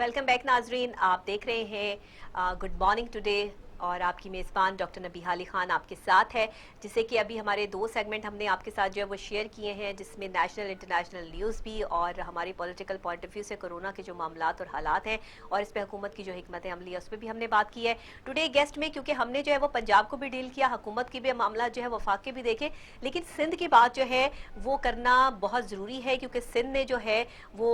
Welcome back नाजरीन, आप देख रहे हैं गुड मॉर्निंग टुडे और आपकी मेज़बान डॉक्टर नबीहा अली खान आपके साथ है। जिसे कि अभी हमारे 2 सेगमेंट हमने आपके साथ जो है वो शेयर किए हैं, जिसमें नेशनल इंटरनेशनल न्यूज़ भी और हमारी पॉलिटिकल पॉइंट ऑफ व्यू से कोरोना के जो मामलात और हालात हैं और इस पर हुकूमत की जो हिकमत अमली है उस पर भी हमने बात की है। टुडे गेस्ट में क्योंकि हमने जो है वो पंजाब को भी डील किया, हुकूमत की भी मामला जो है वफाक के भी देखे, लेकिन सिंध की बात जो है वो करना बहुत ज़रूरी है क्योंकि सिंध ने जो है वो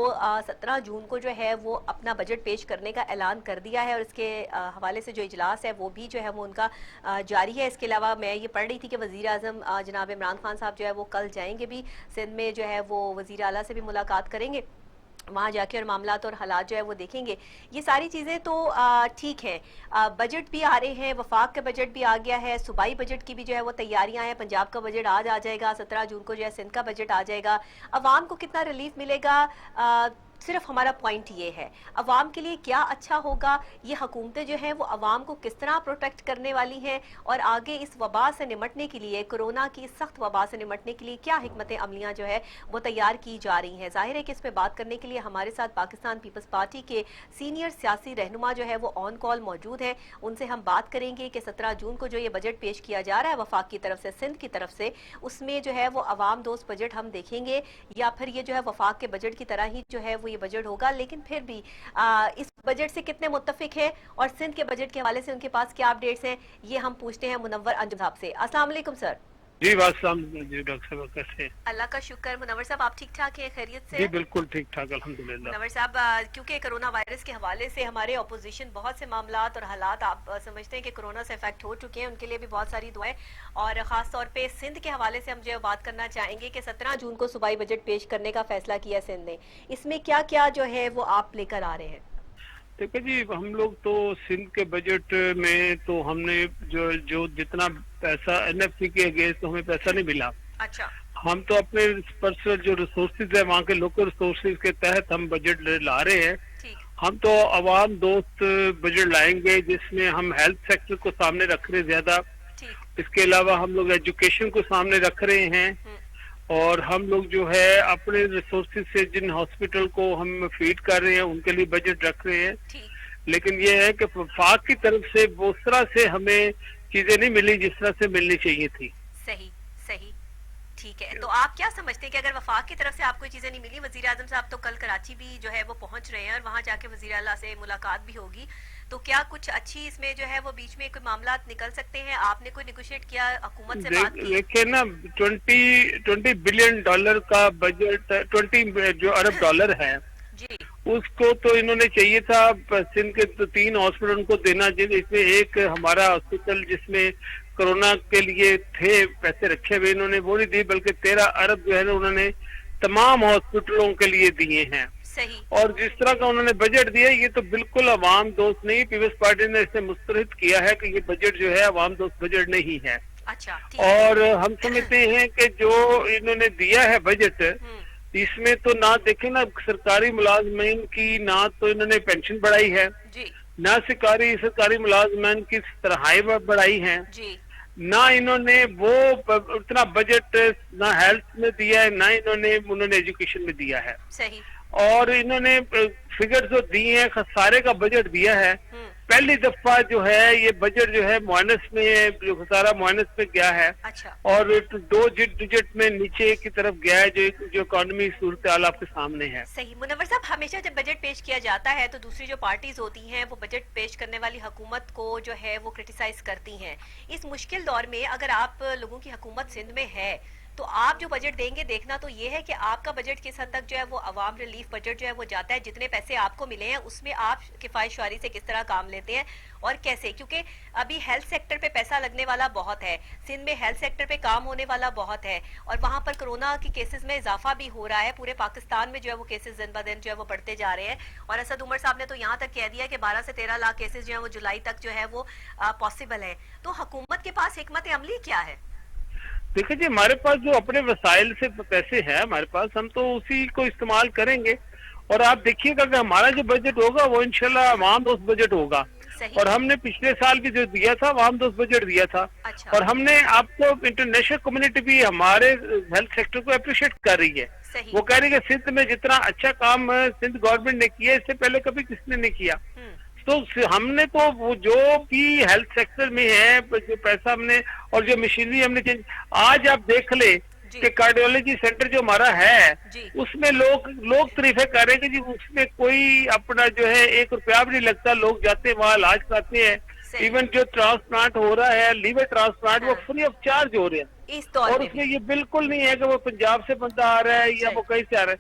17 जून को जो है वो अपना बजट पेश करने का ऐलान कर दिया है और इसके हवाले से जो इजलास है वो भी जो है वो उनका जारी है। इसके अलावा मैं ये पढ़ रही थी कि वज़ीर आज़म जनाब इमरान खान साहब जो है वो कल जाएंगे भी सिंध में, जो है वो वज़ीर आला से भी मुलाकात करेंगे, वहाँ जाके और मामलात और हालात जो है वो देखेंगे। ये सारी चीज़ें तो ठीक हैं। बजट भी आ रहे हैं, वफाक का बजट भी आ गया है, सूबाई बजट की भी जो है वो तैयारियां हैं। पंजाब का बजट आज आ जाएगा, 17 जून को जो है सिंध का बजट आ जाएगा। अवाम को कितना रिलीफ मिलेगा, सिर्फ हमारा पॉइंट ये है अवाम के लिए क्या अच्छा होगा, ये हुकूमतें जो हैं वो अवाम को किस तरह प्रोटेक्ट करने वाली हैं और आगे इस वबा से निमटने के लिए, कोरोना की सख्त वबा से निमटने के लिए क्या हिकमत अमलियाँ जो है वो तैयार की जा रही हैं। जाहिर है कि इस पर बात करने के लिए हमारे साथ पाकिस्तान पीपल्स पार्टी के सीनियर सियासी रहनुमा जो है वो ऑन कॉल मौजूद है। उनसे हम बात करेंगे कि 17 जून को जो ये बजट पेश किया जा रहा है वफाक की तरफ से, सिंध की तरफ से, उसमें जो है वो अवाम दोस्त बजट हम देखेंगे या फिर ये जो है वफाक के बजट की तरह ही जो है वो ये बजट होगा। लेकिन फिर भी इस बजट से कितने मुत्तफिक है और सिंध के बजट के हवाले से उनके पास क्या अपडेट्स हैं, ये हम पूछते हैं मुनव्वर अंजुम साहब से। अस्सलाम वालेकुम सर। जी वास्सलाम जी डॉक्टर साहब, कैसे? अल्लाह का शुक्र। मुनव्वर साहब आप ठीक ठाक हैं, खैरियत से? जी बिल्कुल ठीक ठाक अल्हम्दुलिल्लाह। मुनव्वर साहब, क्योंकि कोरोना वायरस के हवाले से हमारे अपोजिशन बहुत से मामलात और हालात आप समझते हैं कि कोरोना से इफेक्ट हो चुके हैं, उनके लिए भी बहुत सारी दुआएं और ख़ास तौर पे सिंध के हवाले से हम जो बात करना चाहेंगे कि 17 जून को सूबाई बजट पेश करने का फैसला किया सिंध ने। इसमें क्या क्या जो है वो आप लेकर आ रहे हैं? देखो जी, हम लोग तो सिंध के बजट में तो हमने जो जितना पैसा एनएफसी के अगेंस्ट तो हमें पैसा नहीं मिला। अच्छा। हम तो अपने पर्सनल जो रिसोर्सेज है वहाँ के लोकल रिसोर्सेज के तहत हम बजट ला रहे हैं। ठीक। हम तो अवाम दोस्त बजट लाएंगे जिसमें हम हेल्थ सेक्टर को सामने रख रहे हैं ज्यादा। ठीक। इसके अलावा हम लोग एजुकेशन को सामने रख रहे हैं और हम लोग जो है अपने रिसोर्सेज से जिन हॉस्पिटल को हम फीड कर रहे हैं उनके लिए बजट रख रहे हैं। लेकिन ये है कि वफाक की तरफ से उस तरह से हमें चीजें नहीं मिली जिस तरह से मिलनी चाहिए थी। सही सही, ठीक है। तो आप क्या समझते हैं कि अगर वफाक की तरफ से आपको चीजें नहीं मिली, वजीर आजम साहब तो कल कराची भी जो है वो पहुंच रहे हैं और वहां जाके वजीर आला से मुलाकात भी होगी, तो क्या कुछ अच्छी इसमें जो है वो बीच में कोई मामला निकल सकते हैं? आपने कोई निगोशिएट किया, हुकूमत से बात की? देखिए ना, 20 बिलियन डॉलर का बजट, 20 जो अरब डॉलर है जी, उसको तो इन्होंने चाहिए था सिंध के तो 3 हॉस्पिटल को देना, जिसमें एक हमारा हॉस्पिटल जिसमें कोरोना के लिए थे पैसे रखे हुए, इन्होंने वो नहीं दी, बल्कि 13 अरब जो है ना उन्होंने तमाम हॉस्पिटलों के लिए दिए हैं। सही। और जिस तरह का उन्होंने बजट दिया ये तो बिल्कुल अवाम दोस्त नहीं, पीपल्स पार्टी ने इसे मुस्तरद किया है कि ये बजट जो है अवाम दोस्त बजट नहीं है। अच्छा। और हम समझते हैं कि जो इन्होंने दिया है बजट, इसमें तो ना देखे ना सरकारी मुलाजमीन की, ना तो इन्होंने पेंशन बढ़ाई है जी, ना सरकारी मुलाजमीन की तनख्वाहें बढ़ाई हैं जी, ना इन्होंने वो उतना बजट ना हेल्थ में दिया है, ना उन्होंने एजुकेशन में दिया है। सही। और इन्होंने फिगर जो दिए हैं, खसारे का बजट दिया है। पहली दफा जो है ये बजट जो है माइनस में, जो खसारा माइनस में गया है। अच्छा। और 2 डिजिट में नीचे की तरफ गया है, जो इकोनॉमी सूरत हाल आपके सामने है। सही। मुनव्वर साहब, हमेशा जब बजट पेश किया जाता है तो दूसरी जो पार्टीज होती हैं वो बजट पेश करने वाली हुकूमत को जो है वो क्रिटिसाइज करती हैं। इस मुश्किल दौर में अगर आप लोगों की हुकूमत सिंध में है तो आप जो बजट देंगे, देखना तो ये है कि आपका बजट किस हद तक जो है वो अवाम रिलीफ बजट जो है वो जाता है, जितने पैसे आपको मिले हैं उसमें आप किफायतशारी से किस तरह काम लेते हैं और कैसे, क्योंकि अभी हेल्थ सेक्टर पे पैसा लगने वाला बहुत है, सिंध में हेल्थ सेक्टर पे काम होने वाला बहुत है और वहां पर कोरोना के केसेस में इजाफा भी हो रहा है। पूरे पाकिस्तान में जो है वो केसेस दिन ब दिन जो है वो बढ़ते जा रहे हैं और असद उमर साहब ने तो यहाँ तक कह दिया कि 12 से 13 लाख केसेस जो है वो जुलाई तक जो है वो पॉसिबल है। तो हुकूमत के पास हिकमत अमली क्या है? देखिए जी, हमारे पास जो अपने वसाइल से पैसे हैं हमारे पास, हम तो उसी को इस्तेमाल करेंगे और आप देखिएगा कि हमारा जो बजट होगा वो इंशाल्लाह अवाम दोस्त बजट होगा और हमने पिछले साल भी जो दिया था आवाम दोस्त बजट दिया था। अच्छा। और हमने आपको इंटरनेशनल कम्युनिटी भी हमारे हेल्थ सेक्टर को अप्रिशिएट कर रही है। वो कह रही है कि सिंध में जितना अच्छा काम सिंध गवर्नमेंट ने किया इससे पहले कभी किसने नहीं किया। तो हमने तो वो जो भी हेल्थ सेक्टर में है जो पैसा हमने और जो मशीनरी हमने चेंज, आज आप देख ले कि कार्डियोलॉजी सेंटर जो हमारा है उसमें लोग तारीफे कर रहे हैं कि जी उसमें कोई अपना जो है 1 रुपया भी नहीं लगता, लोग जाते हैं वहाँ इलाज कराते हैं। इवन जो ट्रांसप्लांट हो रहा है लीवर ट्रांसप्लांट वो फ्री ऑफ चार्ज हो रहे हैं और उसमें ये बिल्कुल नहीं है कि वो पंजाब से बंदा आ रहा है या वो कहीं से आ रहा है।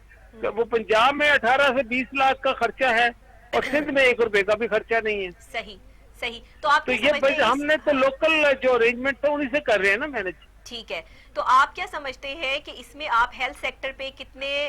वो पंजाब में 18 से 20 लाख का खर्चा है और सिंध में 1 रुपए का भी खर्चा नहीं है। सही सही। तो आप ये हमने तो लोकल जो अरेंजमेंट था उन्हीं से कर रहे हैं ना मैनेज। ठीक है, तो आप क्या समझते हैं कि इसमें आप हेल्थ सेक्टर पे कितने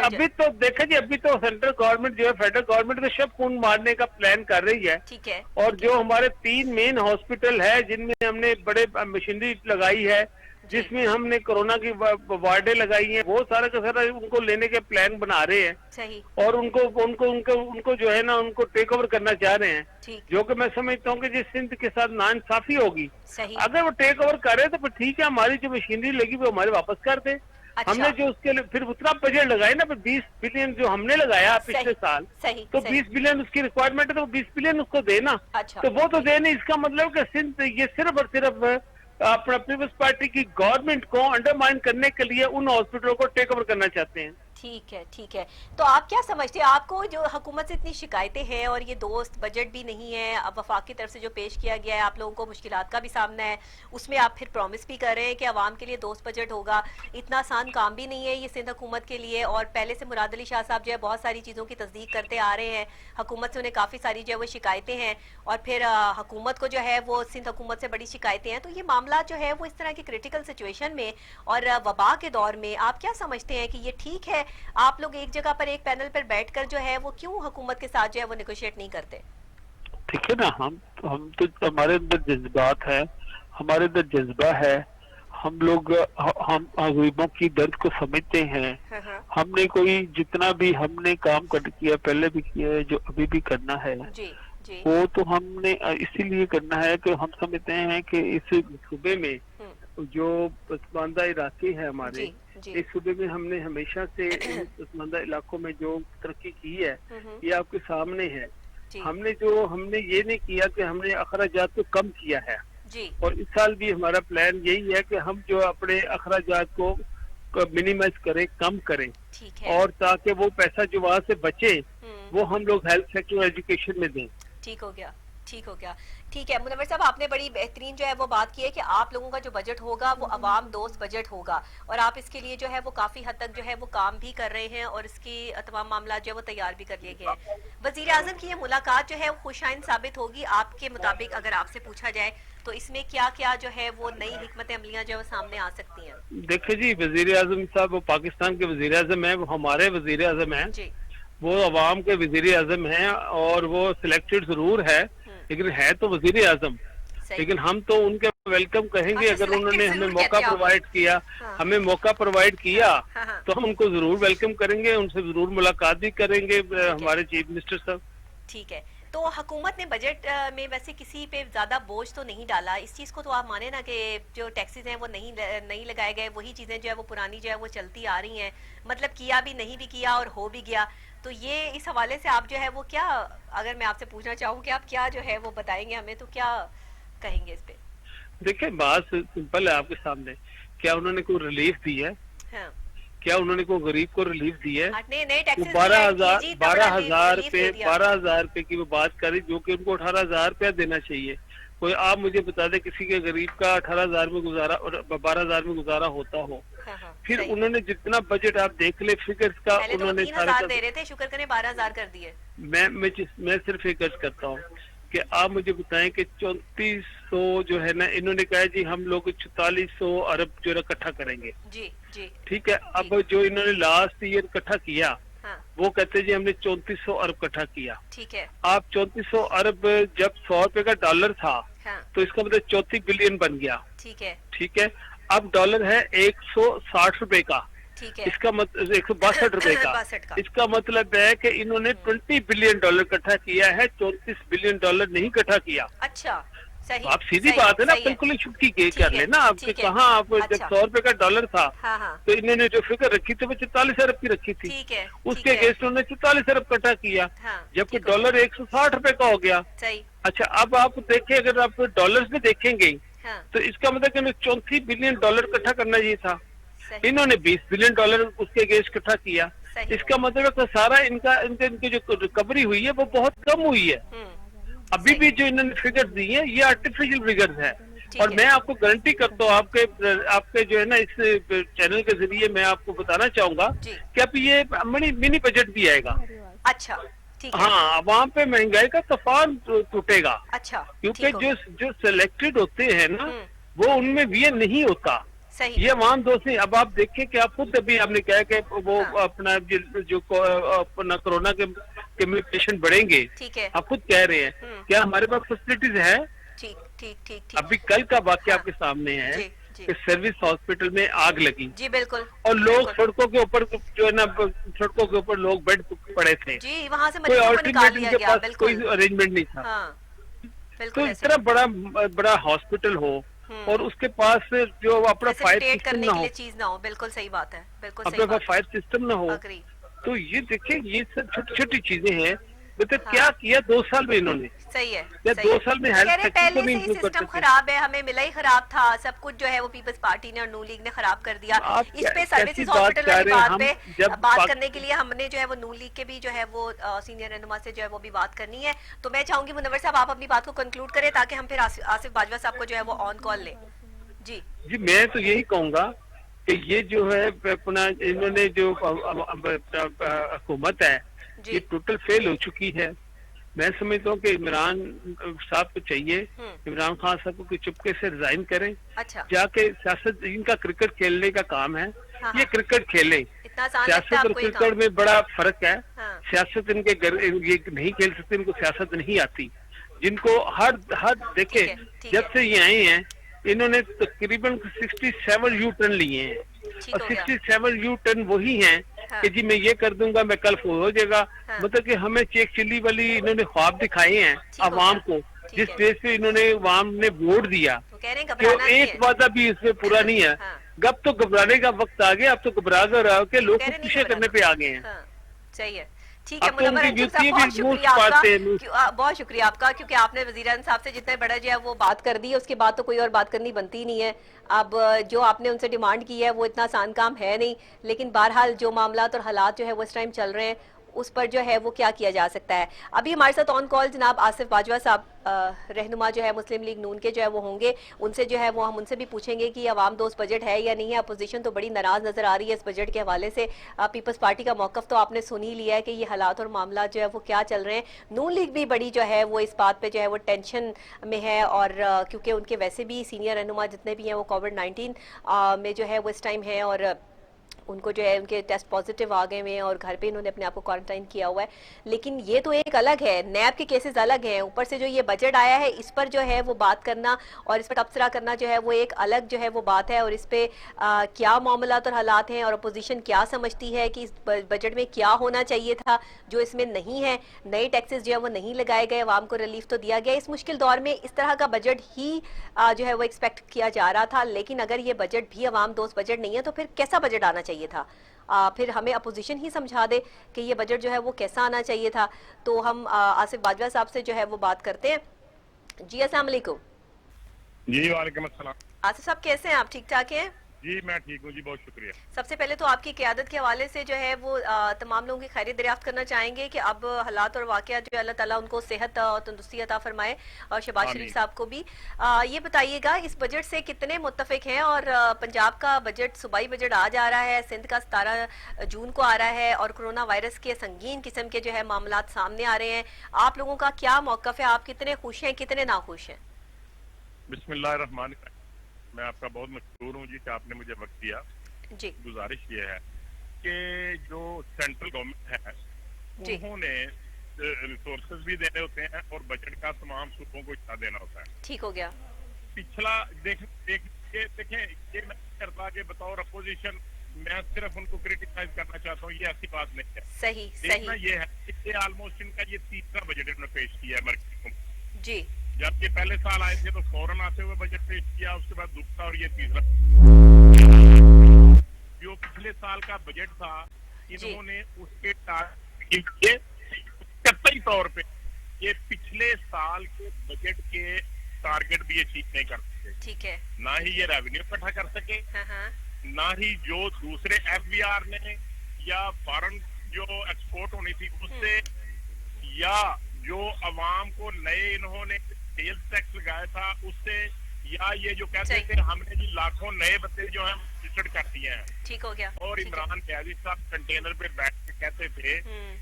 अभी तो देखा जी, अभी तो सेंट्रल गवर्नमेंट जो है फेडरल गवर्नमेंट तो शब खून मारने का प्लान कर रही है। ठीक है। और जो हमारे 3 मेन हॉस्पिटल है जिनमें हमने बड़े मशीनरी लगाई है, जिसमें हमने कोरोना की वार्डें लगाई हैं, वो सारा का सारा उनको लेने के प्लान बना रहे हैं। सही। और उनको जो है ना उनको टेक ओवर करना चाह रहे हैं, जो कि मैं समझता हूँ कि जिस सिंध के साथ नाइंसाफी होगी। अगर वो टेक ओवर करे तो फिर ठीक है, हमारी जो मशीनरी लगी वो हमारे वापस कर दे। अच्छा। हमने जो उसके लिए फिर उतना बजट लगाया ना, 20 बिलियन जो हमने लगाया पिछले साल, तो 20 बिलियन उसकी रिक्वायरमेंट है तो 20 बिलियन उसको देना। अच्छा। तो वो तो दे नहीं, इसका मतलब कि सिंध ये सिर्फ और सिर्फ अपना पीपल्स पार्टी की गवर्नमेंट को अंडरमाइन करने के लिए उन हॉस्पिटलों को टेक ओवर करना चाहते हैं। ठीक है, ठीक है। तो आप क्या समझते हैं, आपको जो हुकूमत से इतनी शिकायतें हैं और ये दोस्त बजट भी नहीं है, अब वफाक की तरफ से जो पेश किया गया है आप लोगों को मुश्किलात का भी सामना है, उसमें आप फिर प्रॉमिस भी कर रहे हैं कि अवाम के लिए दोस्त बजट होगा, इतना आसान काम भी नहीं है ये सिंध हुकूमत के लिए। और पहले से मुराद अली शाह साहब जो है बहुत सारी चीज़ों की तस्दीक करते आ रहे हैं, हुकूमत से उन्हें काफ़ी सारी जो है वो शिकायतें हैं और फिर हुकूमत को जो है वो सिंध हुकूमत से बड़ी शिकायतें हैं। तो ये मामला जो है वो इस तरह की क्रिटिकल सिचुएशन में और वबा के दौर में आप क्या समझते हैं कि ये ठीक है, आप लोग एक जगह पर एक पैनल पर बैठकर जो है वो क्यों हुकूमत के साथ जो है वो नेगोशिएट नहीं करते? ठीक है ना, हम तो हमारे अंदर जज्बात है, हमारे अंदर जज्बा है, हम लोग हम गरीबों की दर्द को समझते हैं। हमने कोई जितना भी हमने काम कर किया, पहले भी किया है, जो अभी भी करना है जी, जी। वो तो हमने इसीलिए करना है कि हम समझते हैं कि इस सूबे में जो पसमानदा इलाके हैं हमारे, इस सूबे में हमने हमेशा से पसमानदा इलाकों में जो तरक्की की है ये आपके सामने है। हमने ये नहीं किया कि हमने अखराजात को कम किया है जी। और इस साल भी हमारा प्लान यही है कि हम जो अपने अखराजात को मिनिमाइज करें, कम करें, और ताकि वो पैसा जो वहाँ से बचे वो हम लोग हेल्थ सेक्टर और एजुकेशन में दें। ठीक हो गया, ठीक हो गया। ठीक है मुनव्वर साहब, आपने बड़ी बेहतरीन जो है वो बात की है कि आप लोगों का जो बजट होगा वो अवाम दोस्त बजट होगा और आप इसके लिए जो है वो काफी हद तक जो है वो काम भी कर रहे हैं और इसकी तमाम मामला जो है वो तैयार भी कर लिए गए हैं। वजीर आजम की ये मुलाकात जो है वो खुशाइन साबित होगी आपके मुताबिक, अगर आपसे पूछा जाए तो इसमें क्या क्या जो है वो नई हिकमत अमलियां जो है वो सामने आ सकती हैं? देखिए जी, वजीर आजम साहब वो पाकिस्तान के वजीर आजम है, वो हमारे वजीर आजम है जी। वो अवाम के वजीर आजम है और वो सिलेक्टेड जरूर है लेकिन है तो वजीर आजम। लेकिन हम तो उनके वेलकम कहेंगे। अगर उन्होंने हमें मौका प्रोवाइड किया, हमें मौका प्रोवाइड किया तो हम उनको जरूर वेलकम करेंगे, उनसे जरूर मुलाकात भी करेंगे हमारे चीफ मिनिस्टर साहब। ठीक है, तो हुकूमत ने बजट में वैसे किसी पे ज्यादा बोझ तो नहीं डाला, इस चीज को तो आप माने ना कि जो टैक्सेस हैं वो नहीं लगाए गए, वही चीजें जो है वो पुरानी जो है वो चलती आ रही हैं, मतलब किया भी नहीं भी किया और हो भी गया। तो ये इस हवाले से आप जो है वो क्या, अगर मैं आपसे पूछना चाहूँ कि आप क्या जो है वो बताएंगे हमें, तो क्या कहेंगे इस पे? देखिए बात सिंपल है आपके सामने, क्या उन्होंने कोई रिलीफ दी है? हाँ। क्या उन्होंने कोई गरीब को रिलीफ दी है? 12,000 रुपए की वो बात करी, जो कि उनको 18,000 रुपया देना चाहिए। कोई आप मुझे बता दे किसी के गरीब का 18,000 में गुजारा और 12,000 में गुजारा होता हो? हाँ, फिर उन्होंने जितना बजट आप देख ले फिगर्स का, उन्होंने 3,000 दे रहे थे, शुक्र करें 12,000 कर दिए। मैं सिर्फ एक अर्ज करता हूँ कि आप मुझे बताएं कि 3400 जो है ना, इन्होंने कहा जी हम लोग 4400 अरब जो है इकट्ठा करेंगे जी जी। ठीक है, अब जो इन्होंने लास्ट ईयर इकट्ठा किया वो कहते जी हमने 3400 अरब इकट्ठा किया। ठीक है, आप 3400 अरब जब 100 रुपए का डॉलर था तो इसका मतलब 34 बिलियन बन गया। ठीक है, ठीक है, अब डॉलर है 160 रुपए का ठीक है। इसका मतलब 162 रुपए का। 62 का। इसका मतलब है कि इन्होंने $20 बिलियन इकट्ठा किया है, $34 बिलियन नहीं इकट्ठा किया। अच्छा, सही। आप सीधी बात है ना, बिल्कुल ही छुट्टी कर लेना। आपके कहाँ आप जब अच्छा। 100 रुपए का डॉलर था, हाँ हाँ, तो इन्होंने जो फिगर रखी थी वो 44 अरब की रखी थी। ठीक है। उसके अगेंस्ट उन्होंने 44 अरब इकट्ठा किया, हाँ, जबकि ठीक हो डॉलर गया। 160 रुपए का हो गया। सही। अच्छा, अब आप देखें, अगर आप डॉलर्स में देखेंगे हाँ, तो इसका मतलब कि उन्हें $34 बिलियन इकट्ठा करना चाहिए था। सही। इन्होंने $20 बिलियन उसके अगेंस्ट इकट्ठा किया। सही। इसका मतलब है कि सारा इनकी जो रिकवरी हुई है वो बहुत कम हुई है। अभी सही। भी जो इन्होंने फिगर दी है ये आर्टिफिशियल फिगर्स है। ठीक और है। मैं आपको गारंटी करता हूँ, आपके जो है ना, इस चैनल के जरिए मैं आपको बताना चाहूंगा जी। कि अब ये मिनी बजट भी आएगा। अच्छा, ठीक है। हाँ, वहाँ पे महंगाई का तूफान टूटेगा। अच्छा, क्योंकि ठीक हो जो गया। जो सिलेक्टेड होते हैं ना, हम्म, वो उनमें ये नहीं होता। सही। ये आवाम दोस्त नहीं। अब आप देखें कि आप खुद अभी आपने कहा कि वो हाँ। अपना जो अपना कोरोना के पेशेंट बढ़ेंगे, ठीक है। आप खुद कह रहे हैं, क्या हमारे पास फैसिलिटीज है? ठीक ठीक ठीक ठीक। अभी कल का वाक्य हाँ। आपके सामने है जी जी कि सर्विस हॉस्पिटल में आग लगी जी, बिल्कुल। और लोग बिल्कुल। सड़कों के ऊपर जो है ना, सड़कों के ऊपर लोग बेड पड़े थे। जी, वहां से कोई मरीजों को निकाल अल्टीमेट लिया इनके गया, पास कोई बिल्कुल। अरेंजमेंट नहीं था। हाँ, तो बिल्कुल ऐसे इतना ही। बड़ा बड़ा हॉस्पिटल हो और उसके पास जो अपना फायर फैसिलिटेट सिस्टम करने ना के हो, लिए चीज ना हो, बिल्कुल सही बात है, बिल्कुल सही अपने पास बात फायर सिस्टम ना हो, है। अग्री। तो ये देखिए, ये सब छोटी छोटी चीजें हैं। मतलब हाँ। क्या किया 2 साल में इन्होंने? सही है। या सही 2 है। साल में कह हेल्थ रहे सेक्टर को पहले नहीं से ही इम्प्रूव कर सिस्टम सके? खराब है, हमें मिला ही खराब था, सब कुछ जो है वो पीपल्स पार्टी ने और नू लीग ने खराब कर दिया। आप इस पे कैसी सर्विसेज बात हॉस्पिटल कर वाली रहे हैं? बात हम पे जब बात करने के लिए हमने जो है वो नू लीग के भी जो है वो सीनियर रहनुमा से जो है वो भी बात करनी है। तो मैं चाहूंगी मुनव्वर साहब आप अपनी बात को कंक्लूड करें ताकि हम फिर आसिफ बाजवा साहब को जो है वो ऑन कॉल लें। जी जी, मैं तो यही कहूंगा कि ये जो है अपना इन्होंने जो हुकूमत है, ये जी। टोटल फेल हो चुकी है। मैं समझता हूँ कि इमरान साहब को चाहिए, इमरान खान साहब को चुपके से रिजाइन करें, अच्छा। जाके सियासत, इनका क्रिकेट खेलने का काम है, हाँ ये हाँ, क्रिकेट खेलें। इतना आसान लगता है सियासत और आपको ये क्रिकेट काम? में बड़ा फर्क है। हाँ, सियासत इनके ये नहीं खेल सकते, इनको सियासत नहीं आती। जिनको हर हर देखे, ठीक है। ठीक जब है, से ये आए हैं, इन्होंने तकरीबन 67 यू टर्न लिए हैं। ठीक और हो गया। 67 यू टर्न वही हैं हाँ। कि जी मैं ये कर दूंगा, मैं कल फौज हो जाएगा। हाँ। मतलब कि हमें चेक चिल्ली वाली इन्होंने ख्वाब दिखाए हैं ठीक हो अवाम गया। को, ठीक जिस है। बेस पे इन्होंने अवाम ने वोट दिया, तो कह रहे हैं जो घबराना नहीं एक है। वादा भी इसमें पूरा नहीं है। हाँ। अब तो घबराने का वक्त आ गया। अब तो घबरा कर के लोग कह रहे नहीं पीछे करने पे आ गए हैं। हाँ, सही है। ठीक है अब तो मुनव्वर उनकी अंजुम साहब, जुतियां बहुत भी मुंह शुक्रिया आपका। पाते हैं। बहुत शुक्रिया आपका, क्योंकि आपने वज़ीर-ए-आज़म साहब से जितने बड़ा जो है वो बात कर दी है, उसके बाद तो कोई और बात करनी बनती नहीं है। अब जो आपने उनसे डिमांड की है वो इतना आसान काम है नहीं, लेकिन बहरहाल जो मामलात और हालात जो है वो इस टाइम चल रहे हैं, उस पर जो है वो क्या किया जा सकता है। अभी हमारे साथ ऑन कॉल जनाब आसिफ बाजवा साहब, रहनुमा जो है मुस्लिम लीग नून के जो है वो होंगे। उनसे जो है वो हम उनसे भी पूछेंगे कि अवाम दोस्त बजट है या नहीं है। अपोजिशन तो बड़ी नाराज नजर आ रही है इस बजट के हवाले से। पीपल्स पार्टी का मौकफ तो आपने सुन ही लिया है कि ये हालात और मामला जो है वो क्या चल रहे हैं। नून लीग भी बड़ी जो है वो इस बात पे जो है वो टेंशन में है, और क्योंकि उनके वैसे भी सीनियर रहनुमा जितने भी हैं वो कोविड-19 में जो है वो इस टाइम है, और उनको जो है उनके टेस्ट पॉजिटिव आ गए हुए हैं और घर पे इन्होंने अपने आप को क्वारंटाइन किया हुआ है। लेकिन ये तो एक अलग है, नैब के केसेस अलग हैं, ऊपर से जो ये बजट आया है इस पर जो है वो बात करना और इस पर तबसरा करना जो है वो एक अलग जो है वो बात है। और इस पे क्या मामलात और हालात हैं और अपोजिशन क्या समझती है कि इस बजट में क्या होना चाहिए था जो इसमें नहीं है। नए टैक्सेस जो है वो नहीं लगाए गए, आवाम को रिलीफ तो दिया गया। इस मुश्किल दौर में इस तरह का बजट ही जो है वो एक्सपेक्ट किया जा रहा था। लेकिन अगर ये बजट भी आवाम दोस्त बजट नहीं है तो फिर कैसा बजट आना चाहिए था? फिर हमें अपोजिशन ही समझा दे कि ये बजट जो है वो कैसा आना चाहिए था। तो हम आसिफ बाजवा साहब से जो है वो बात करते हैं। जी अस्सलाम वालेकुम। जी वालेकुम अस्सलाम। आसिफ साहब कैसे हैं आप? ठीक ठाक हैं? जी मैं ठीक हूँ जी, बहुत शुक्रिया। सबसे पहले तो आपकी क़यादत के हवाले से जो है वो तमाम लोगों की खैरियत दरियाफ्त करना चाहेंगे कि अब हालात और वाक़या जो है अल्लाह ताला उनको सेहत और तंदुरुस्ती अता फरमाए, और शहबाज शरीफ साहब को भी। ये बताइएगा इस बजट से कितने मुत्तफिक हैं? और पंजाब का बजट, सूबाई बजट आ जा रहा है, सिंध का 17 जून को आ रहा है, और कोरोना वायरस के संगीन किस्म के जो है मामलात सामने आ रहे हैं। आप लोगों का क्या मौक़िफ़ है? आप कितने खुश हैं, कितने नाखुश हैं? बिस्मिल्लाहिर्रहमानिर्रहीम। मैं आपका बहुत मशहूर हूँ जी कि आपने मुझे वक्त दिया। जी गुजारिश ये है कि जो सेंट्रल गवर्नमेंट है उन्होंने रिसोर्सेज भी देने होते हैं और बजट का तमाम सूबों को हिस्सा देना होता है। ठीक हो गया। पिछला देखें, ये नहीं करता कि बतौर अपोजिशन मैं सिर्फ उनको क्रिटिसाइज करना चाहता हूँ, ये ऐसी बात नहीं है। सही देखना सही ये है कि ऑलमोस्ट इनका ये तीसरा बजट इन्होंने पेश किया है मरकजी हुकूमत। जी जब ये पहले साल आए थे तो फौरन आते हुए बजट पेश किया, उसके बाद दूसरा और ये तीसरा। जो पिछले साल का बजट था इन्होंने उसके टारगेट कतई तौर पे ये पिछले साल के बजट के टारगेट भी अचीव नहीं कर सके। ठीक है। ना ही ये रेवेन्यू इकट्ठा कर सके, हाँ। ना ही जो दूसरे एफबीआर ने या फॉरेन जो एक्सपोर्ट होनी थी उससे, या जो अवाम को नए इन्होंने सेल्स टैक्स लगाया था उससे, या ये जो कहते थे हमने जी लाखों नए बच्चे जो हैं रजिस्टर्ड कर दिए हैं। ठीक हो गया। और इमरान न्याजी साहब कंटेनर पे बैठ के कहते थे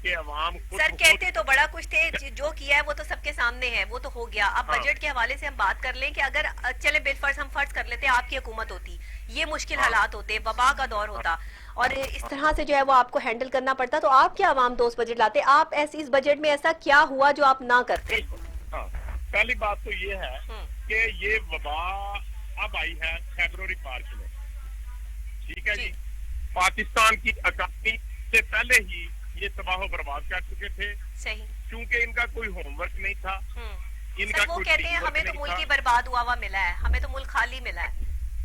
कि अवाम सर कहते तो बड़ा कुछ थे, जो किया है वो तो सबके सामने है, वो तो हो गया। अब बजट के हवाले से हम बात कर लें कि अगर चले बिलफर्ज हम फर्ज कर लेते हैं आपकी हुकूमत होती, ये मुश्किल हालात होते, वबा का दौर होता और इस तरह से जो है वो आपको हैंडल करना पड़ता, तो आप क्या आवाम दोस्त बजट लाते? आप ऐसे इस बजट में ऐसा क्या हुआ जो आप ना करते? पहली बात तो ये है कि ये वबा अब आई है फरवरी मार्च में, ठीक है जी। पाकिस्तान की इकानमी से पहले ही ये तबाह बर्बाद कर चुके थे। सही। क्योंकि इनका कोई होमवर्क नहीं था। इनका सर वो कहते हैं हमें तो मुल्क ही बर्बाद हुआ मिला है, हमें तो मुल्क खाली मिला है।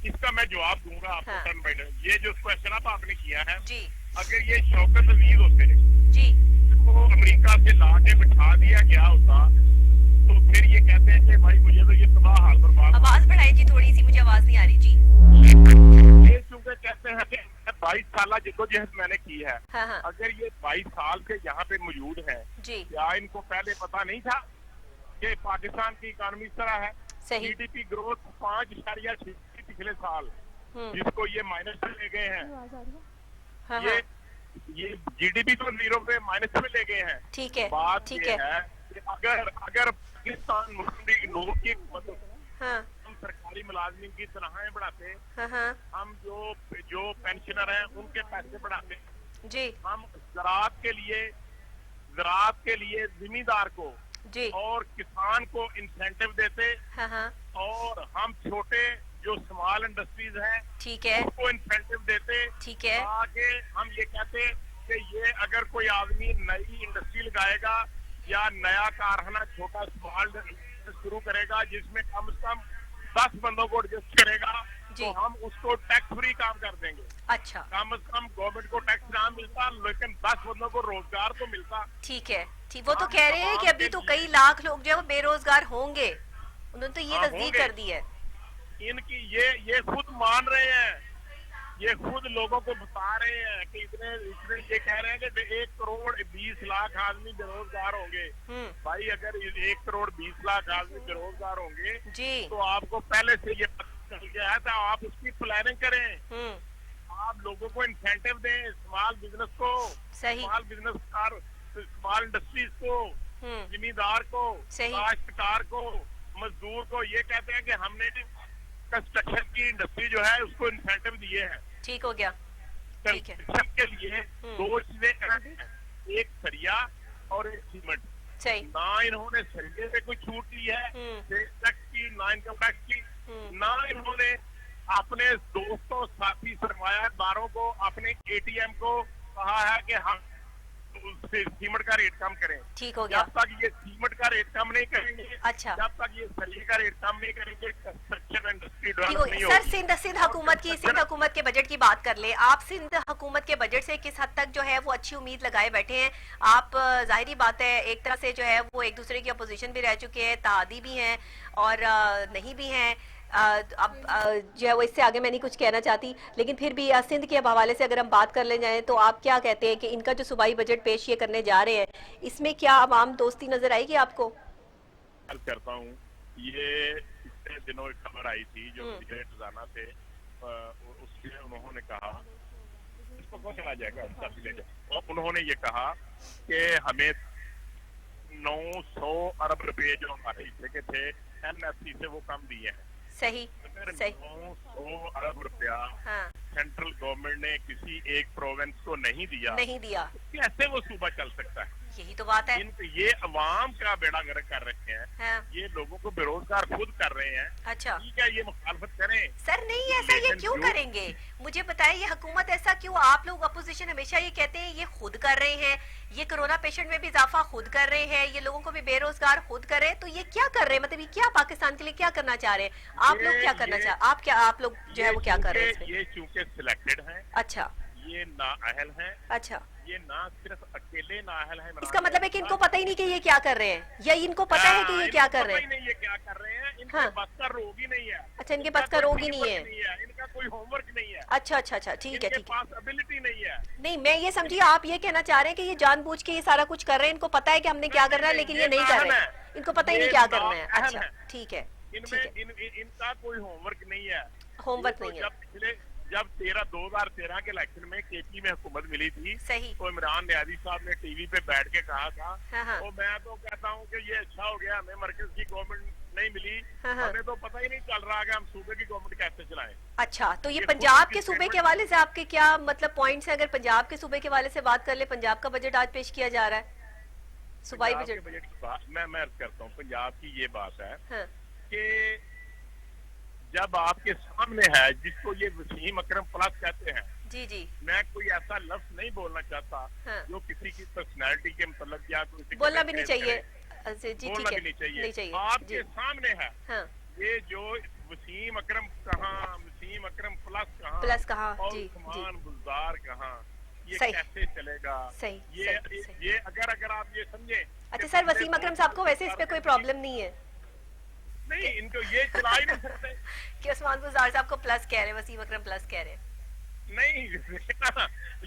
इसका मैं जवाब दूंगा आपको। हाँ। ये जो क्वेश्चन आप आपने किया है जी, अगर ये शौकत अजीज होते जी तो अमेरिका से ला के बिठा दिया गया होता तो फिर ये कहते हैं कि भाई मुझे तो ये तबाह हाल बर्बाद। आवाज बढ़ाई जी थोड़ी सी, मुझे आवाज नहीं आ रही जी। ये चूंकि कहते हैं कि 22 साल जिद्दोजहद मैंने की है। हाँ। अगर ये 22 साल से यहाँ पे मौजूद है, क्या इनको पहले पता नहीं था कि पाकिस्तान की इकानमी इस तरह है? जीडीपी ग्रोथ 5.6 पिछले साल, जिसको ये माइनस में ले गए हैं। ये जीडीपी तो 0 पे माइनस में ले गए हैं। ठीक है। बात ये है कि अगर पाकिस्तान मुस्लिम लोगों की हम सरकारी मुलाजमीन की तनख्वाहें बढ़ाते, हम जो पेंशनर हैं उनके पैसे बढ़ाते जी, हम ज़राअत के लिए जिम्मेदार को जी और किसान को इंसेंटिव देते, और हम छोटे जो स्मॉल इंडस्ट्रीज हैं, ठीक है, उनको इंसेंटिव देते। ठीक है। आगे हम ये कहते कि ये अगर कोई आदमी नई इंडस्ट्री लगाएगा या नया कारखाना छोटा स्मॉल शुरू करेगा जिसमें कम से कम 10 बंदों को एडजस्ट करेगा, तो हम उसको टैक्स फ्री काम कर देंगे। अच्छा। कम से कम गवर्नमेंट को टैक्स ना मिलता लेकिन 10 बंदों को रोजगार तो मिलता। ठीक है, ठीक। वो तो कह रहे हैं कि अभी तो कई लाख लोग जो है वो बेरोजगार होंगे, उन्होंने तो ये तस्दीक कर दी है। इनकी ये खुद मान रहे हैं, ये खुद लोगों को बता रहे हैं कि इतने ये कह रहे हैं कि 1 करोड़ 20 लाख आदमी बेरोजगार होंगे। भाई अगर 1 करोड़ 20 लाख आदमी बेरोजगार होंगे जी, तो आपको पहले से ये पता चल गया है, तो आप उसकी प्लानिंग करें। आप लोगों को इंसेंटिव दें, स्मॉल बिजनेस को, स्मॉल बिजनेस स्मॉल इंडस्ट्रीज को, जिम्मेदार को, काश्तकार को, मजदूर को। ये कहते हैं कि हमने कंस्ट्रक्शन की इंडस्ट्री जो है उसको इंसेंटिव दिए हैं। ठीक हो गया। ठीक है। के लिए 2 चीजें, एक सरिया और एक सीमेंट। सही। ना इन्होंने सरिये पे कोई छूट ली है टैक्स की, ना इनकम टैक्स की, ना इन्होंने अपने दोस्तों साथी सरमायादारों को, अपने एटीएम को कहा है कि हम सीमेंट का रेट कम करें। ठीक हो गया। जब तक ये सीमेंट का रेट कम नहीं करेंगे, अच्छा, जब तक ये सरिये का रेट कम नहीं करेंगे, कंस्ट्रक्शन इंडस्ट्री डेवलप नहीं होगी। सर सिंध हुकूमत के बजट की बात कर ले। आप सिंध हुकूमत के बजट से किस हद तक जो है वो अच्छी उम्मीद लगाए बैठे हैं? आप जाहिर बात है एक तरह से जो है वो एक दूसरे की अपोजिशन भी रह चुके हैं, तादी भी हैं और नहीं भी हैं। अब जो है वो इससे आगे मैं नहीं कुछ कहना चाहती, लेकिन फिर भी सिंध के हवाले से अगर हम बात कर ले जाएं तो आप क्या कहते हैं कि इनका जो सूबाई बजट पेश ये करने जा रहे हैं, इसमें क्या आवाम दोस्ती नजर आएगी आपको? करता हूँ, ये पिछले दिनों एक खबर आई थी जो खजाना थे, उसमें उन्होंने कहा इसको कौन चला जाएगा, और उन्होंने ये कहा कि हमें 900 अरब रुपए जो हमारे हिस्से के थे एनएफसी से वो कम दिए हैं। सही। 900 अरब रुपया सेंट्रल गवर्नमेंट ने किसी एक प्रोविंस को नहीं दिया, कैसे वो सूबा चल सकता है? यही तो बात है। ये अवाम का बेड़ा गर्क कर रहे हैं। हाँ। ये लोगों को बेरोजगार खुद कर रहे हैं। अच्छा, ठीक है, ये मुखालफत करें सर नहीं ऐसा ये क्यों करेंगे? मुझे बताइए, ये हुकूमत ऐसा क्यों? आप लोग अपोजिशन हमेशा ये कहते हैं ये खुद कर रहे हैं, ये कोरोना पेशेंट में भी इजाफा खुद कर रहे हैं, ये लोगों को भी बेरोजगार खुद कर रहे हैं, तो ये क्या कर रहे हैं? मतलब ये क्या पाकिस्तान के लिए क्या करना चाह रहे हैं? आप लोग क्या करना चाह आप लोग जो है वो क्या कर रहे हैं इसमें? ये चूंकि सिलेक्टेड हैं। अच्छा, ये नाअहल हैं। अच्छा, ये ना सिर्फ अकेले नाअहल हैं। इसका मतलब है कि इनको पता ही नहीं कि ये क्या कर रहे हैं, या इनको पता है कि ये क्या कर रहे हैं? नहीं, ये क्या कर रहे हैं, इनके हाँ। बस का रोग ही नहीं है। अच्छा, इनके पास का रोग ही नहीं है। इनका कोई होमवर्क नहीं है। अच्छा अच्छा अच्छा, ठीक है, इनके ठीक है। पास एबिलिटी नहीं है। नहीं, मैं ये समझी आप ये कहना चाह रहे हैं कि ये जानबूझ के ये सारा कुछ कर रहे हैं, इनको पता है कि हमने क्या करना है, लेकिन ये नहीं कर रहे हैं, इनको पता ही नहीं क्या करना है। अच्छा, ठीक है, ठीक है। इनका कोई होमवर्क नहीं है। होमवर्क नहीं है। जब 2013 के इलेक्शन में केपी में हुकूमत मिली थी, सही, तो इमरान न्याजी साहब ने टीवी पे बैठ के कहा था, हाँ। तो मैं तो कहता हूँ कि ये अच्छा हो गया, हमें मरकज की गवर्नमेंट नहीं मिली। हाँ। हमें तो पता ही नहीं चल रहा कि हम सूबे की गवर्नमेंट कैसे चलाएं। अच्छा, तो ये ये पंजाब खुद के की सूबे के statement- हवाले से आपके क्या मतलब पॉइंट्स हैं? अगर पंजाब के सूबे के हवाले से बात कर ले, पंजाब का बजट आज पेश किया जा रहा है, सूबाई पंजाब के बजट। बजट की बात मैं अर्ज करता हूँ। पंजाब की ये बात है हाँ, कि जब आपके सामने है, जिसको ये वसीम अकरम प्लस कहते हैं, जी जी, मैं कोई ऐसा लफ्ज नहीं बोलना चाहता हाँ। जो किसी की पर्सनैलिटी के मतलब या कोई किसी बोलना को भी नहीं ठेस चाहिए। करे। अच्छा, जी, बोलना ठीक है, भी नहीं चाहिए। जी। आपके सामने है हाँ, ये जो वसीम अकरम कहाँ, वसीम अकरम प्लस कहाँ, और जी, उस्मान बुज़दार कहाँ, ये सही। कैसे चलेगा? सही, ये सही। ये अगर आप ये समझे। अच्छा सर, वसीम अकरम साहब को वैसे इस पे कोई प्रॉब्लम नहीं है नहीं, इनको ये चला ही नहीं सकते। कि उस्मान बुज़दार साहब को प्लस कह रहे हैं, वसीम अकरम प्लस कह रहे हैं? नहीं,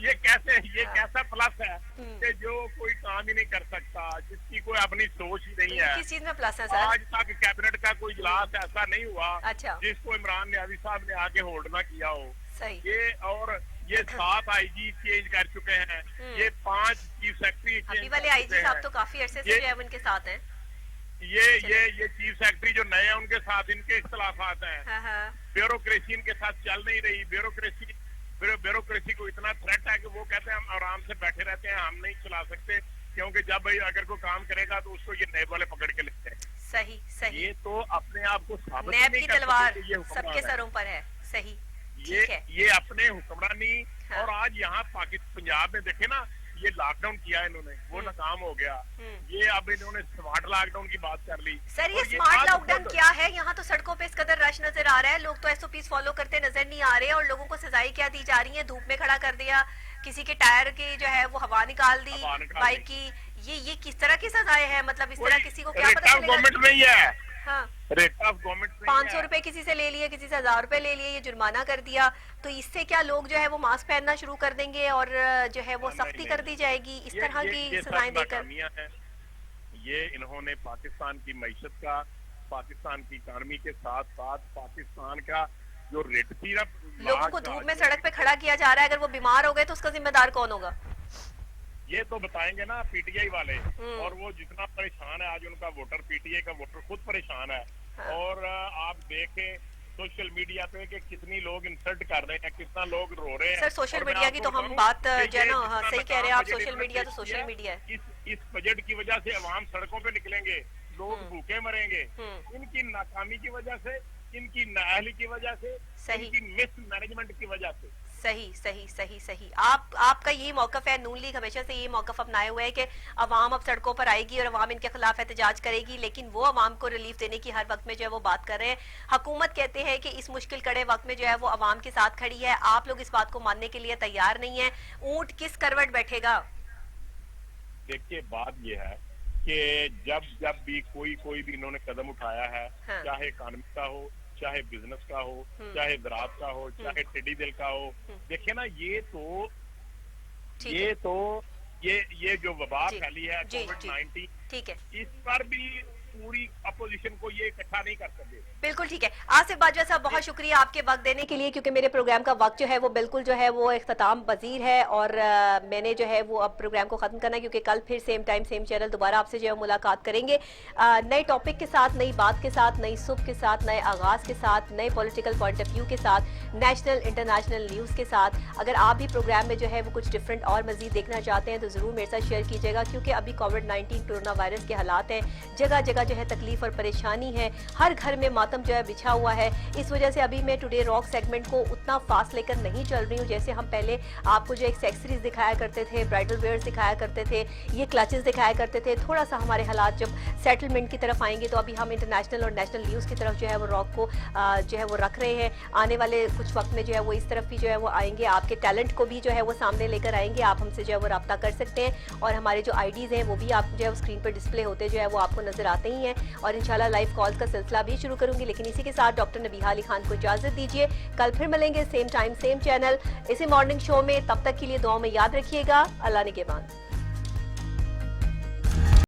ये कैसे, ये हाँ। कैसा प्लस है कि जो कोई काम ही नहीं कर सकता, जिसकी कोई अपनी सोच ही नहीं है। किस चीज में प्लस है सर? आज तक कैबिनेट का कोई इजलास ऐसा नहीं हुआ अच्छा, जिसको इमरान न्याजी साहब ने आके होल्ड ना किया हो। सही, ये 7 आईजी चेंज कर चुके हैं, ये 5 चीफ सेक्रेटरी अभी वाले आईजी साहब तो काफी अरसे से जो है उनके साथ हैं। ये चीफ सेक्रेटरी जो नए हैं उनके साथ इनके इख्तलाफात हैं। हाँ। ब्यूरोक्रेसी इनके साथ चल नहीं रही। ब्यूरोक्रेसी को इतना थ्रेट है कि वो कहते हैं हम आराम से बैठे रहते हैं, हम नहीं चला सकते, क्योंकि जब भाई अगर कोई काम करेगा तो उसको ये नैब वाले पकड़ के लेते हैं। सही सही, ये तो अपने आप को साबित नैब नहीं की कर तलवार सकते कि ये हुक्मरान सबके है। सरों पर है। सही, ये ठीक है। ये अपने हुक्मरानी। हाँ। और आज यहाँ पाकिस्तान पंजाब में देखे ना, ये लॉकडाउन किया इन्होंने, वो नाकाम हो गया। ये अब इन्होंने स्मार्ट लॉकडाउन की बात कर ली। सर, ये और स्मार्ट आज लॉकडाउन खुद- क्या है? यहाँ तो सड़कों पे इस कदर रश नजर आ रहा है, लोग तो एसओपीज फॉलो करते नजर नहीं आ रहे हैं, और लोगों को सजाएं क्या दी जा रही है? धूप में खड़ा कर दिया, किसी के टायर की जो है वो हवा निकाल दी, हवा निकाल बाइक दी। की। ये किस तरह की सजाएं हैं? मतलब इस तरह किसी को क्या रेट पता ऑफ गवर्नमेंट में ही है। हाँ, रेट ऑफ गवर्नमेंट 500 रुपए किसी से ले लिए, किसी से 1000 रुपए ले लिए, ये जुर्माना कर दिया, तो इससे क्या लोग जो है वो मास्क पहनना शुरू कर देंगे और जो है वो सख्ती कर दी जाएगी इस तरह की सजाएं देकर? ये इन्होंने पाकिस्तान की मईशत का, पाकिस्तान की इकानमी के साथ साथ पाकिस्तान का जो रेट थी ना, लोगों को धूप में सड़क पे खड़ा किया जा रहा है, अगर वो बीमार हो गए तो उसका जिम्मेदार कौन होगा? ये तो बताएंगे ना पीटीआई वाले। और वो जितना परेशान है आज उनका वोटर, पीटीआई का वोटर खुद परेशान है। हाँ। और आप देखें सोशल मीडिया पे कि कितनी लोग इंसल्ट कर रहे हैं, कितना लोग रो रहे हैं। सर, सोशल और मैं मीडिया की आपको तो हम बताऊं बात कि जो है ये ना, हाँ जितना सही कह रहे हैं आप, बजट सोशल मीडिया तो इन्होंने सोशल मीडिया है। इस बजट की वजह से अवाम सड़कों पे निकलेंगे, लोग भूखे मरेंगे, इनकी नाकामी की वजह से, इनकी नाअहली की वजह से, सही। इनकी मिस मैनेजमेंट की वजह से। सही सही सही सही, आपका यही मौकफ है, नून लीग हमेशा से यही मौकफ अपनाए हुए है कि अवाम अब सड़कों पर आएगी और अवाम इनके खिलाफ एहतजाज करेगी, लेकिन वो अवाम को रिलीफ देने की हर वक्त में जो है वो बात कर रहे हैं। हुकूमत कहते हैं कि इस मुश्किल कड़े वक्त में जो है वो अवाम के साथ खड़ी है, आप लोग इस बात को मानने के लिए तैयार नहीं है। ऊंट किस करवट बैठेगा? देखिए, बात ये है कि जब भी कोई भी इन्होंने कदम उठाया है, हाँ। चाहे इकानमी का हो, चाहे बिजनेस का हो, चाहे ज़राअत का हो, चाहे टिड्डी दल का हो, देखिए ना, ये जो वबा जी, फैली है जी, कोविड-19, ठीक है, इस पर भी पूरी अपोजिशन को ये इकट्ठा नहीं कर सकते। बिल्कुल ठीक है। आसिफ बाजवा साहब, बहुत शुक्रिया आपके वक्त देने के लिए, क्योंकि मेरे प्रोग्राम का वक्त जो है वो बिल्कुल जो है वो इख्तिताम पजीर है और मैंने जो है वो अब प्रोग्राम को ख़त्म करना है, क्योंकि कल फिर सेम टाइम सेम चैनल दोबारा आपसे जो है मुलाकात करेंगे नए टॉपिक के साथ, नई बात के साथ, नई सुबह के साथ, नए आगाज़ के साथ, नए पॉलिटिकल पॉइंट ऑफ व्यू के साथ, नेशनल इंटरनेशनल न्यूज़ के साथ। अगर आप भी प्रोग्राम में जो है वो कुछ डिफरेंट और मजीद देखना चाहते हैं तो ज़रूर मेरे साथ शेयर कीजिएगा, क्योंकि अभी कोविड-19 कोरोना वायरस के हालात हैं, जगह जगह जो है तकलीफ और परेशानी है, हर घर में मातम जो है बिछा हुआ है। इस वजह से अभी मैं टुडे रॉक सेगमेंट को उतना फास्ट लेकर नहीं चल रही हूँ, जैसे हम पहले आपको जो एक्सेसरीज दिखाया करते थे, ब्राइडल वेयर्स दिखाया करते थे, ये क्लचेस दिखाया करते थे। थोड़ा सा हमारे हालात जब सेटलमेंट की तरफ आएंगे तो अभी हम इंटरनेशनल और नेशनल न्यूज़ की तरफ जो है वो रॉक को जो है वो रख रहे हैं। आने वाले कुछ वक्त में जो है वो इस तरफ भी जो है वो आएंगे, आपके टैलेंट को भी जो है वो सामने लेकर आएंगे। आप हमसे जो है वो रब्ता कर सकते हैं और हमारे जो आईडीज़ हैं वो भी आप जो है स्क्रीन पर डिस्प्ले होते जो है वो आपको नजर आते ही हैं। और इंशाल्लाह लाइव कॉल्स का सिलसिला भी शुरू करूंगी, लेकिन इसी के साथ डॉक्टर नबीहा अली खान को इजाजत दीजिए। कल फिर मिलेंगे सेम टाइम सेम चैनल इसी मॉर्निंग शो में। तब तक के लिए दुआ में याद रखिएगा। अल्लाह निगहबान।